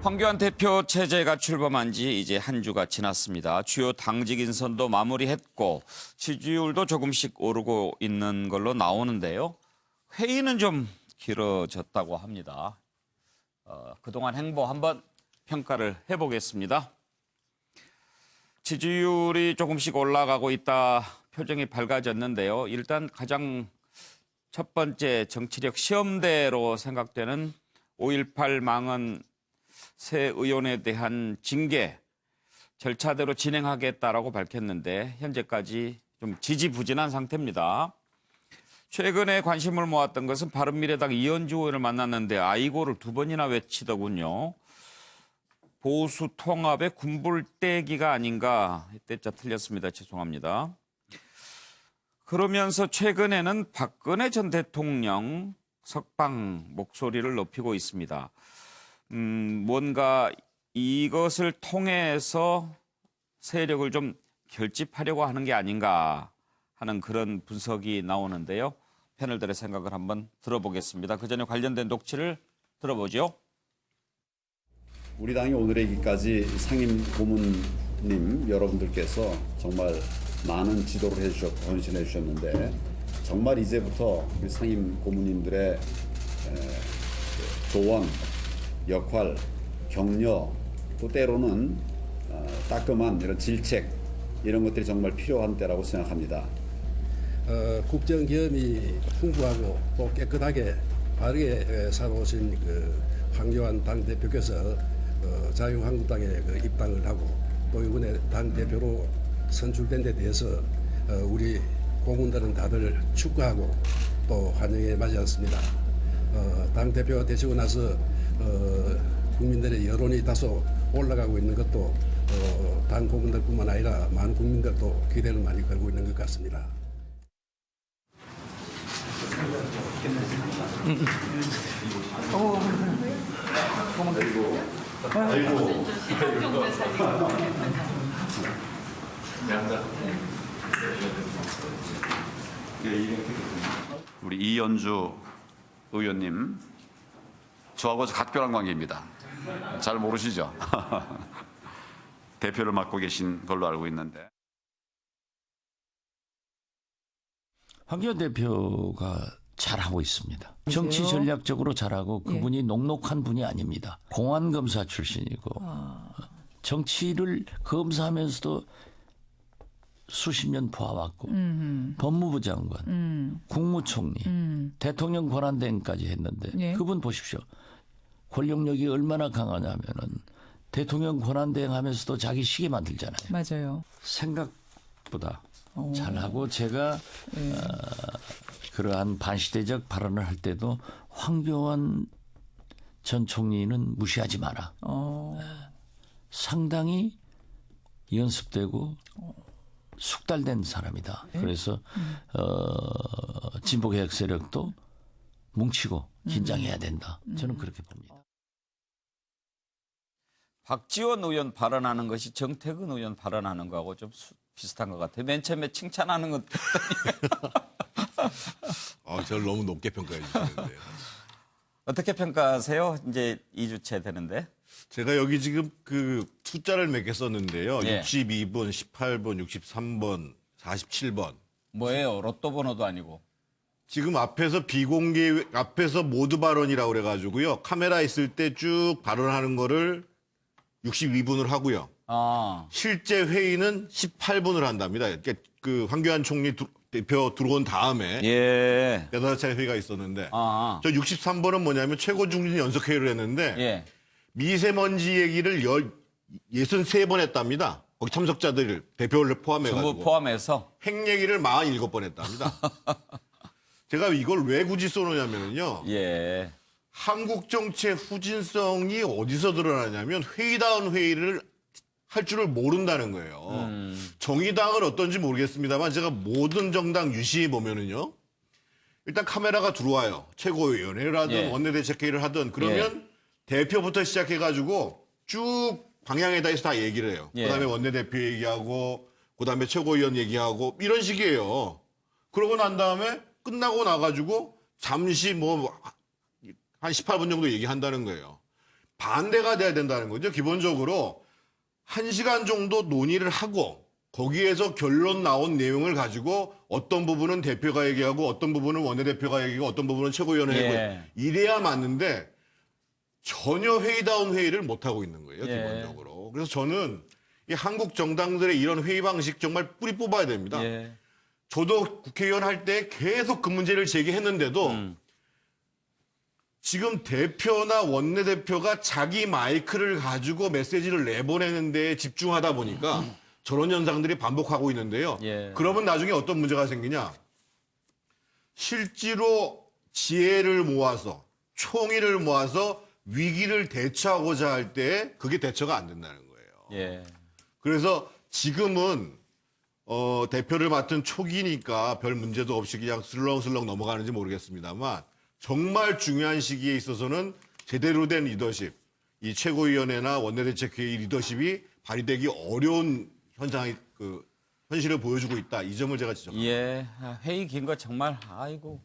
황교안 대표 체제가 출범한 지 이제 한 주가 지났습니다. 주요 당직 인선도 마무리했고 지지율도 조금씩 오르고 있는 걸로 나오는데요. 회의는 좀 길어졌다고 합니다. 그동안 행보 한번 평가를 해보겠습니다. 지지율이 조금씩 올라가고 있다, 표정이 밝아졌는데요. 일단 가장 첫 번째 정치력 시험대로 생각되는 5.18 망언 새 의원에 대한 징계 절차대로 진행하겠다라고 밝혔는데 현재까지 좀 지지부진한 상태입니다. 최근에 관심을 모았던 것은 바른미래당 이현주 의원을 만났는데 아이고를 두 번이나 외치더군요. 보수 통합의 군불대기가 아닌가. 때짜 틀렸습니다. 죄송합니다. 그러면서 최근에는 박근혜 전 대통령 석방 목소리를 높이고 있습니다. 뭔가 이것을 통해서 세력을 좀 결집하려고 하는 게 아닌가 하는 그런 분석이 나오는데요. 패널들의 생각을 한번 들어보겠습니다. 그 전에 관련된 녹취를 들어보죠. 우리 당이 오늘의 일까지 상임 고문님 여러분들께서 정말 많은 지도를 해주셨고 헌신해 주셨는데 정말 이제부터 우리 상임 고문님들의 조언, 역할, 격려, 또 때로는 따끔한 이런 질책 이런 것들이 정말 필요한 때라고 생각합니다. 국정 경험이 풍부하고 또 깨끗하게 바르게 살아오신 황교안 당대표께서 자유한국당에 입당을 하고 또 이번에 당대표로 선출된 데 대해서 우리 공무원들은 다들 축하하고 또 환영해 맞지 않습니다. 당대표가 되시고 나서 국민들의 여론이 다소 올라가고 있는 것도 당 공무원들뿐만 아니라 많은 국민들도 기대를 많이 걸고 있는 것 같습니다. 우리 이현주 의원님, 저하고 각별한 관계입니다. 잘 모르시죠? 대표를 맡고 계신 걸로 알고 있는데. 황교안 대표가 잘하고 있습니다. 정치 전략적으로 잘하고 그분이 녹록한 분이 아닙니다. 공안검사 출신이고 정치를 검사하면서도 수십 년 봐왔고 법무부 장관, 국무총리, 대통령 권한대행까지 했는데 그분 보십시오. 권력력이 얼마나 강하냐면은 대통령 권한대행 하면서도 자기 시계 만들잖아요. 맞아요. 생각보다 잘하고 제가 그러한 반시대적 발언을 할 때도 황교안 전 총리는 무시하지 마라. 상당히 연습되고 숙달된 사람이다. 그래서 진보개혁 세력도 뭉치고 긴장해야 된다. 저는 그렇게 봅니다. 박지원 의원 발언하는 것이 정태근 의원 발언하는 거하고 좀 비슷한 것 같아요. 맨 처음에 칭찬하는 것 저를 너무 높게 평가해 주시는데요. 어떻게 평가하세요? 이제 2주째 되는데. 제가 여기 지금 그 숫자를 몇 개 썼는데요. 예. 62번, 18번, 63번, 47번. 뭐예요? 로또 번호도 아니고. 지금 앞에서 비공개, 앞에서 모두 발언이라고 그래가지고요. 카메라 있을 때 쭉 발언하는 거를 62분을 하고요. 실제 회의는 18분을 한답니다. 그러니까 그 황교안 총리 대표 들어온 다음에 여덟 차례 회의가 있었는데 저 63번은 뭐냐면 최고 중진 연석회의를 했는데 미세먼지 얘기를 63번 했답니다. 거기 참석자들 대표를 포함해가지고. 전부 포함해서? 핵 얘기를 47번 했답니다. 제가 이걸 왜 굳이 써놓냐면요. 한국 정치의 후진성이 어디서 드러나냐면 회의다운 회의를 할 줄을 모른다는 거예요. 정의당은 어떤지 모르겠습니다만 제가 모든 정당 유심히 보면은요. 일단 카메라가 들어와요. 최고위원회를 하든 원내대책회의를 하든 그러면 대표부터 시작해가지고 쭉 방향에 대해서 다 얘기를 해요. 그다음에 원내대표 얘기하고 그다음에 최고위원 얘기하고 이런 식이에요. 그러고 난 다음에 끝나고 나가지고 잠시 한 18분 정도 얘기한다는 거예요. 반대가 돼야 된다는 거죠. 기본적으로 1시간 정도 논의를 하고 거기에서 결론 나온 내용을 가지고 어떤 부분은 대표가 얘기하고 어떤 부분은 원내대표가 얘기하고 어떤 부분은 최고위원회가 얘기하고 이래야 맞는데 전혀 회의다운 회의를 못하고 있는 거예요. 기본적으로. 그래서 저는 이 한국 정당들의 이런 회의 방식 정말 뿌리 뽑아야 됩니다. 저도 국회의원 할 때 계속 그 문제를 제기했는데도 지금 대표나 원내대표가 자기 마이크를 가지고 메시지를 내보내는 데 집중하다 보니까 저런 현상들이 반복하고 있는데요. 그러면 나중에 어떤 문제가 생기냐. 실제로 지혜를 모아서 총의를 모아서 위기를 대처하고자 할 때 그게 대처가 안 된다는 거예요. 그래서 지금은 대표를 맡은 초기니까 별 문제도 없이 그냥 슬렁슬렁 넘어가는지 모르겠습니다만 정말 중요한 시기에 있어서는 제대로 된 리더십, 이 최고위원회나 원내대책회의 리더십이 발휘되기 어려운 현상이 현실을 보여주고 있다. 이 점을 제가 지적합니다. 회의 긴 거 정말 아이고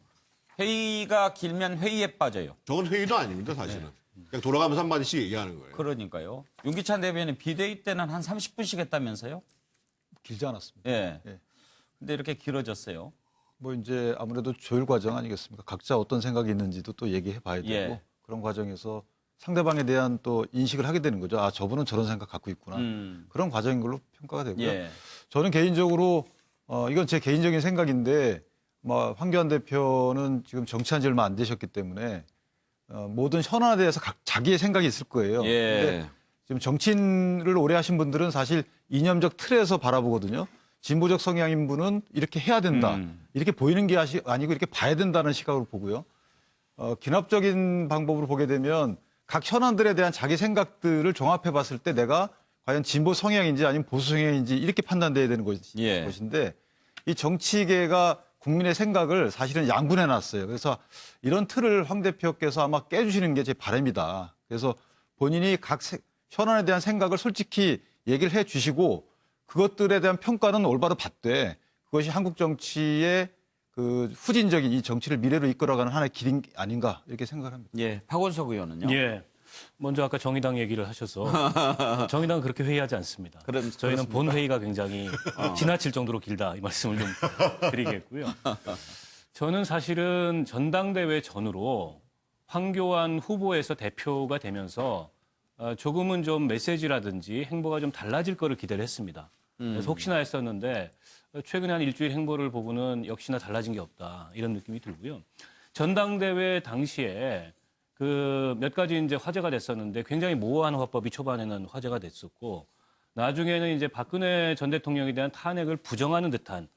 회의가 길면 회의에 빠져요. 저건 회의도 아닙니다, 사실은. 그냥 돌아가면서 한마디씩 얘기하는 거예요. 그러니까요. 윤기찬 대변인 비대위 때는 한 30분씩 했다면서요? 길지 않았습니다. 근데 이렇게 길어졌어요. 뭐 이제 아무래도 조율 과정 아니겠습니까? 각자 어떤 생각이 있는지도 또 얘기해 봐야 되고 그런 과정에서 상대방에 대한 또 인식을 하게 되는 거죠. 아, 저분은 저런 생각 갖고 있구나. 그런 과정인 걸로 평가가 되고요. 저는 개인적으로 이건 제 개인적인 생각인데 황교안 대표는 지금 정치한 지 얼마 안 되셨기 때문에 모든 현안에 대해서 자기의 생각이 있을 거예요. 근데 지금 정치인을 오래 하신 분들은 사실 이념적 틀에서 바라보거든요. 진보적 성향인 분은 이렇게 해야 된다. 이렇게 보이는 게 아니고 이렇게 봐야 된다는 시각으로 보고요. 기납적인 방법으로 보게 되면 각 현안들에 대한 자기 생각들을 종합해 봤을 때 내가 과연 진보 성향인지 아니면 보수 성향인지 이렇게 판단돼야 되는 것인데 이 정치계가 국민의 생각을 사실은 양분해 놨어요. 그래서 이런 틀을 황 대표께서 아마 깨주시는 게 제 바람이다. 그래서 본인이 각 현안에 대한 생각을 솔직히 얘기를 해 주시고 그것들에 대한 평가는 올바로 받되 그것이 한국 정치의 그 후진적인 이 정치를 미래로 이끌어가는 하나의 길이 아닌가 이렇게 생각을 합니다. 박원석 의원은요? 먼저 아까 정의당 얘기를 하셔서 정의당은 그렇게 회의하지 않습니다. 저희는 본 회의가 굉장히 지나칠 정도로 길다 이 말씀을 좀 드리겠고요. 저는 사실은 전당대회 전후로 황교안 후보에서 대표가 되면서 조금은 좀 메시지라든지 행보가 좀 달라질 거를 기대를 했습니다. 그래서 혹시나 했었는데 최근에 한 일주일 행보를 보고는 역시나 달라진 게 없다 이런 느낌이 들고요. 전당대회 당시에 그 몇 가지 이제 화제가 됐었는데 굉장히 모호한 화법이 초반에는 화제가 됐었고 나중에는 이제 박근혜 전 대통령에 대한 탄핵을 부정하는 듯한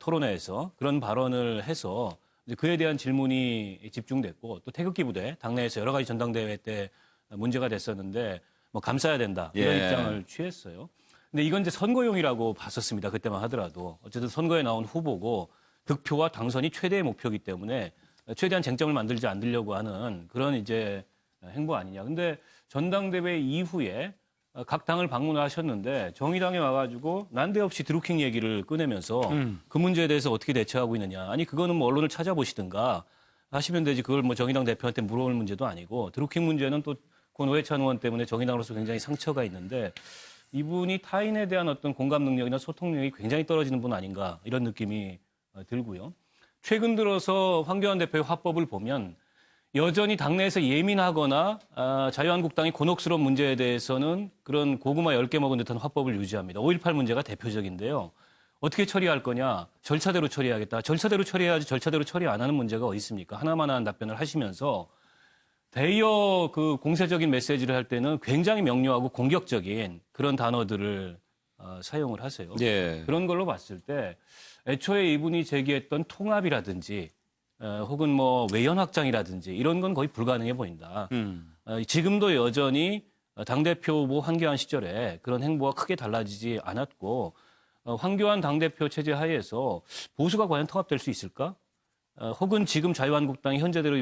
토론회에서 그런 발언을 해서 이제 그에 대한 질문이 집중됐고 또 태극기 부대 당내에서 여러 가지 전당대회 때 문제가 됐었는데 뭐 감싸야 된다 이런 입장을 취했어요. 근데 이건 이제 선거용이라고 봤었습니다. 그때만 하더라도 어쨌든 선거에 나온 후보고 득표와 당선이 최대의 목표이기 때문에 최대한 쟁점을 만들지 않으려고 하는 그런 이제 행보 아니냐. 근데 전당대회 이후에 각 당을 방문하셨는데 정의당에 와가지고 난데없이 드루킹 얘기를 꺼내면서 그 문제에 대해서 어떻게 대처하고 있느냐. 아니 그거는 뭐 언론을 찾아보시든가 하시면 되지. 그걸 뭐 정의당 대표한테 물어볼 문제도 아니고 드루킹 문제는 또 권 오해찬 의원 때문에 정의당으로서 굉장히 상처가 있는데 이분이 타인에 대한 어떤 공감 능력이나 소통 능력이 굉장히 떨어지는 분 아닌가 이런 느낌이 들고요. 최근 들어서 황교안 대표의 화법을 보면 여전히 당내에서 예민하거나 자유한국당이 곤혹스러운 문제에 대해서는 그런 고구마 10개 먹은 듯한 화법을 유지합니다. 5.18 문제가 대표적인데요. 어떻게 처리할 거냐? 절차대로 처리하겠다. 절차대로 처리해야지 절차대로 처리 안 하는 문제가 어디 있습니까? 하나만한 답변을 하시면서 대여 그 공세적인 메시지를 할 때는 굉장히 명료하고 공격적인 그런 단어들을 사용을 하세요. 그런 걸로 봤을 때 애초에 이분이 제기했던 통합이라든지 혹은 뭐 외연 확장이라든지 이런 건 거의 불가능해 보인다. 지금도 여전히 당대표 후보 황교안 시절에 그런 행보가 크게 달라지지 않았고 황교안 당대표 체제 하에서 보수가 과연 통합될 수 있을까? 혹은 지금 자유한국당이 현재대로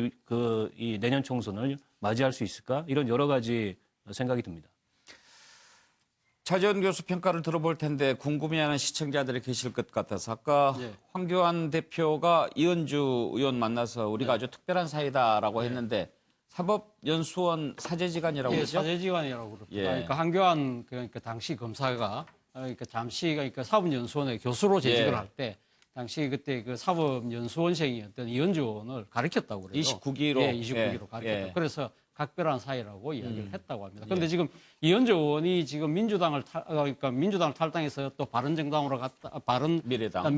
이 내년 총선을 맞이할 수 있을까? 이런 여러 가지 생각이 듭니다. 차재원 교수 평가를 들어볼 텐데 궁금해하는 시청자들이 계실 것 같아서 아까 황교안 대표가 이현주 의원 만나서 우리가 아주 특별한 사이다라고 했는데 사법연수원 사제지간이라고 예, 그러죠? 사제지간이라고 그럽니다. 예. 그러니까 한교안 그러니까 당시 검사가 그러니까 잠시 그러니까 사법연수원의 교수로 재직을 예. 할 때 당시 그때 그 사법연수원생이었던 이현주 의원을 가르쳤다고 그래요. 29기로. 예, 29기로 가르쳤다. 예. 그래서 각별한 사이라고 이야기를 했다고 합니다. 그런데 지금 이현주 의원이 지금 그러니까 민주당을 탈당해서 또 바른정당으로 갔다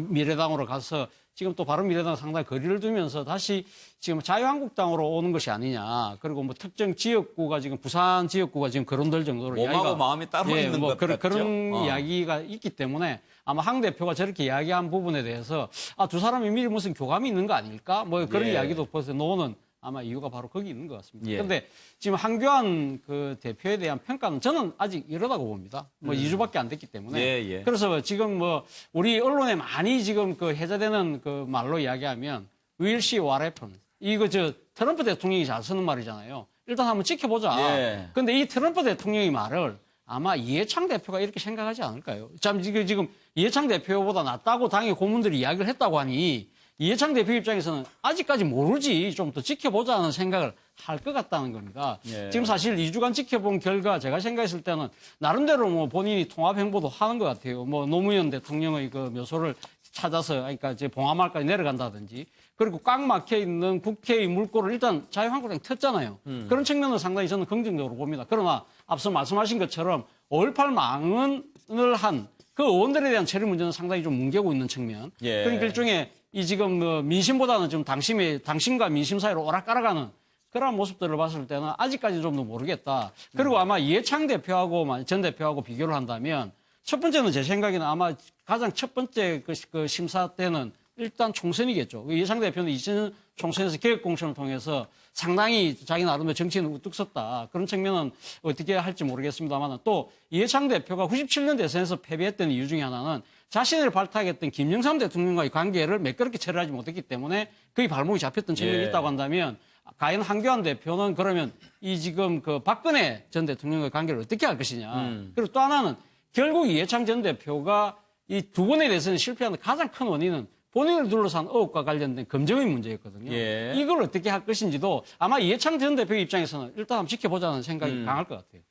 미래당으로 가서 지금 또 바른미래당 상당히 거리를 두면서 다시 지금 자유한국당으로 오는 것이 아니냐. 그리고 뭐 특정 지역구가 지금 부산 지역구가 지금 거론될 정도로 몸하고 마음이 따로 예, 있는 뭐 것 같죠? 그런 이야기가 있기 때문에 아마 황 대표가 저렇게 이야기한 부분에 대해서 두 사람이 미리 무슨 교감이 있는 거 아닐까? 뭐 그런 예. 이야기도 벌써 나오는 아마 이유가 바로 거기 있는 것 같습니다. 예. 그런데 지금 한교안 그 대표에 대한 평가는 저는 아직 이러다고 봅니다. 뭐 2주밖에 안 됐기 때문에. 예. 그래서 지금 뭐 우리 언론에 많이 지금 그 해제되는 그 말로 이야기하면 will see what happens. 이거 트럼프 대통령이 잘 쓰는 말이잖아요. 일단 한번 지켜보자. 예. 근데 이 트럼프 대통령의 말을 아마 이해창 대표가 이렇게 생각하지 않을까요? 참 지금 이해창 대표보다 낫다고 당의 고문들이 이야기를 했다고 하니 이해창 대표 입장에서는 아직까지 모르지 좀 더 지켜보자는 생각을 할 것 같다는 겁니다. 예. 지금 사실 2주간 지켜본 결과 제가 생각했을 때는 나름대로 뭐 본인이 통합 행보도 하는 것 같아요. 뭐 노무현 대통령의 그 묘소를 찾아서 그러니까 이제 봉하마을까지 내려간다든지 그리고 꽉 막혀 있는 국회의 물꼬를 일단 자유한국당이 텄잖아요. 그런 측면은 상당히 저는 긍정적으로 봅니다. 그러나 앞서 말씀하신 것처럼 5.18 망언을 한 그 의원들에 대한 처리 문제는 상당히 좀 뭉개고 있는 측면. 예. 그러니까 일종의 이 지금 뭐 민심보다는 좀 당신과 민심 사이로 오락가락하는 그런 모습들을 봤을 때는 아직까지 좀 더 모르겠다. 그리고 아마 이해창 대표하고 전 대표하고 비교를 한다면 첫 번째는 제 생각에는 아마 가장 첫 번째 그 심사 때는 일단 총선이겠죠. 이해창 대표는 이전 총선에서 개혁공천을 통해서 상당히 자기 나름의 정치인을 우뚝 섰다. 그런 측면은 어떻게 할지 모르겠습니다만 또 이해창 대표가 97년 대선에서 패배했던 이유 중에 하나는 자신을 발탁했던 김영삼 대통령과의 관계를 매끄럽게 처리하지 못했기 때문에 그의 발목이 잡혔던 측면이 있다고 한다면 과연 한교안 대표는 그러면 이 지금 그 박근혜 전 대통령과의 관계를 어떻게 할 것이냐. 그리고 또 하나는 결국 이해창 전 대표가 이 두 번의 대선에 실패하는 가장 큰 원인은 본인을 둘러싼 의혹과 관련된 검증의 문제였거든요. 예. 이걸 어떻게 할 것인지도 아마 이해창 전 대표 입장에서는 일단 한번 지켜보자는 생각이 강할 것 같아요.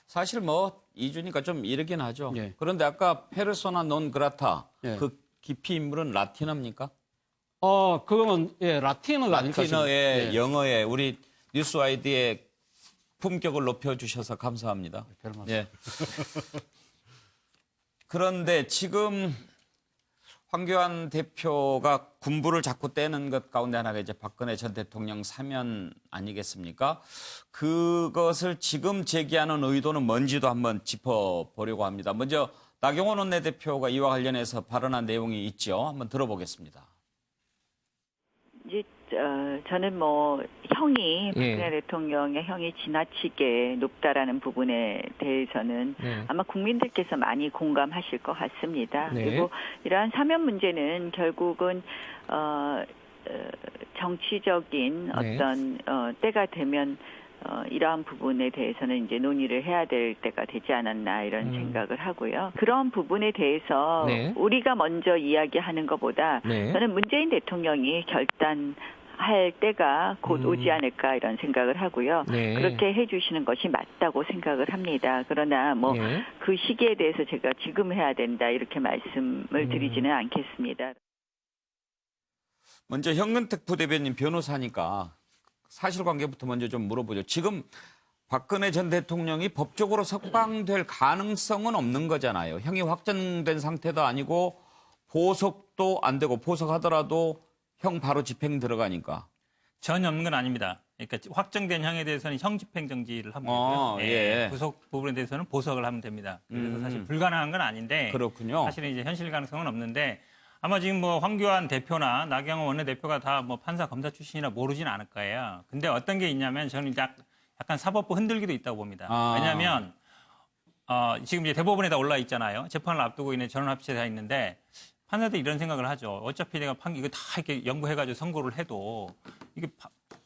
사실 뭐 2주니까 좀 이르긴 하죠. 예. 그런데 아까 페르소나 논 그라타 예. 그 기피 인물은 라틴어입니까? 그거는 라틴어가 아닐까 싶습니다. 라틴어의 예. 영어의 우리 뉴스 아이디의 품격을 높여주셔서 감사합니다. 별 말씀. 예. 그런데 지금 황교안 대표가 군부를 자꾸 떼는 것 가운데 하나가 이제 박근혜 전 대통령 사면 아니겠습니까? 그것을 지금 제기하는 의도는 뭔지도 한번 짚어보려고 합니다. 먼저 나경원 원내대표가 이와 관련해서 발언한 내용이 있죠. 한번 들어보겠습니다. 이제 저는 뭐 형이 박근혜 대통령의 형이 지나치게 높다라는 부분에 대해서는 아마 국민들께서 많이 공감하실 것 같습니다. 그리고 이러한 사면 문제는 결국은 정치적인 어떤 때가 되면 이러한 부분에 대해서는 이제 논의를 해야 될 때가 되지 않았나 이런 생각을 하고요. 그런 부분에 대해서 우리가 먼저 이야기하는 것보다 저는 문재인 대통령이 결단할 때가 곧 오지 않을까 이런 생각을 하고요. 그렇게 해주시는 것이 맞다고 생각을 합니다. 그러나 뭐 그 시기에 대해서 제가 지금 해야 된다 이렇게 말씀을 드리지는 않겠습니다. 먼저 현근택 부대변인 변호사니까 사실관계부터 먼저 좀 물어보죠. 지금 박근혜 전 대통령이 법적으로 석방될 가능성은 없는 거잖아요. 형이 확정된 상태도 아니고 보석도 안 되고 보석하더라도 형 바로 집행 들어가니까. 전혀 없는 건 아닙니다. 그러니까 확정된 형에 대해서는 형 집행정지를 하면 되고요. 구속 부분에 대해서는 보석을 하면 됩니다. 그래서 사실 불가능한 건 아닌데 그렇군요. 사실은 이제 현실 가능성은 없는데 아마 지금 뭐 황교안 대표나 나경원 원내대표가 다 뭐 판사 검사 출신이라 모르진 않을 거예요. 근데 어떤 게 있냐면 저는 약간 사법부 흔들기도 있다고 봅니다. 왜냐하면 지금 이제 대법원에 다 올라 있잖아요. 재판을 앞두고 있는 전원합치돼 있는데 판사들이 이런 생각을 하죠. 어차피 내가 이거 다 이렇게 연구해가지고 선고를 해도 이게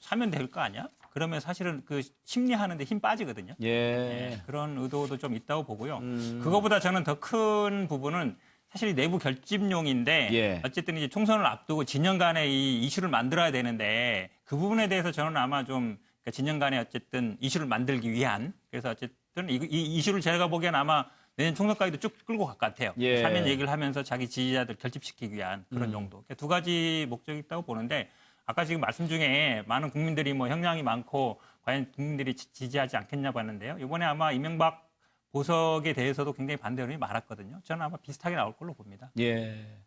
사면 될 거 아니야? 그러면 사실은 그 심리하는데 힘 빠지거든요. 그런 의도도 좀 있다고 보고요. 그거보다 저는 더 큰 부분은 사실 내부 결집용인데 어쨌든 이제 총선을 앞두고 진영 간에 이 이슈를 만들어야 되는데 그 부분에 대해서 저는 아마 좀 그러니까 진영 간에 어쨌든 이슈를 만들기 위한 그래서 어쨌든 이 이슈를 제가 보기엔 아마 내년 총선까지도 쭉 끌고 갈 것 같아요. 예. 사면 얘기를 하면서 자기 지지자들 결집시키기 위한 그런 정도. 그러니까 두 가지 목적이 있다고 보는데 아까 지금 말씀 중에 많은 국민들이 뭐 형량이 많고 과연 국민들이 지지하지 않겠냐 봤는데요. 이번에 아마 이명박 보석에 대해서도 굉장히 반대 의견이 많았거든요. 저는 아마 비슷하게 나올 걸로 봅니다. 예.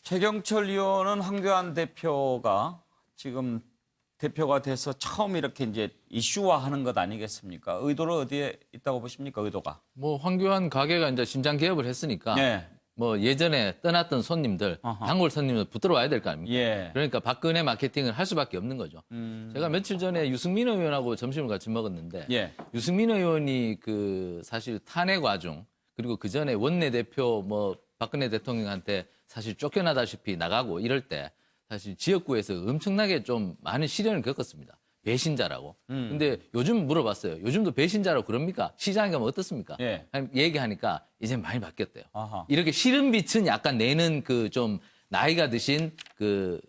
최경철 의원은 황교안 대표가 지금 대표가 돼서 처음 이렇게 이제 이슈화하는 것 아니겠습니까? 의도는 어디에 있다고 보십니까? 의도가? 뭐 황교안 가게가 이제 심장 개업을 했으니까 네. 뭐 예전에 떠났던 손님들, 단골 손님들 붙들어 와야 될 거 아닙니까? 예. 그러니까 박근혜 마케팅을 할 수밖에 없는 거죠. 제가 며칠 전에 유승민 의원하고 점심을 같이 먹었는데 예. 유승민 의원이 그 사실 탄핵 와중 그리고 그 전에 원내대표 뭐 박근혜 대통령한테 사실 쫓겨나다시피 나가고 이럴 때 사실 지역구에서 엄청나게 좀 많은 시련을 겪었습니다. 배신자라고. 근데 요즘 물어봤어요. 요즘도 배신자라고 그럽니까? 시장에 가면 어떻습니까? 예. 얘기하니까 이제 많이 바뀌었대요. 아하. 이렇게 싫은 빛은 약간 내는 그 좀 나이가 드신 그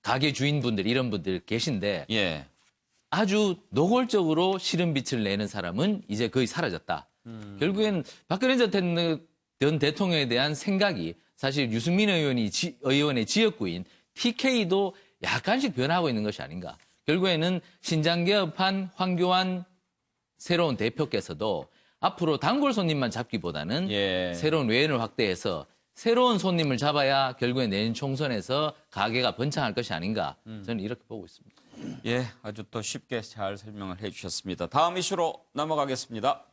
가게 주인분들 이런 분들 계신데 예. 아주 노골적으로 싫은 빛을 내는 사람은 이제 거의 사라졌다. 결국엔 박근혜 전 대통령에 대한 생각이 사실 유승민 의원의 지역구인 TK도 약간씩 변하고 있는 것이 아닌가. 결국에는 신장개업한 황교안 새로운 대표께서도 앞으로 단골 손님만 잡기보다는 예. 새로운 외연을 확대해서 새로운 손님을 잡아야 결국에 내년 총선에서 가게가 번창할 것이 아닌가. 저는 이렇게 보고 있습니다. 예, 아주 또 쉽게 잘 설명을 해주셨습니다. 다음 이슈로 넘어가겠습니다.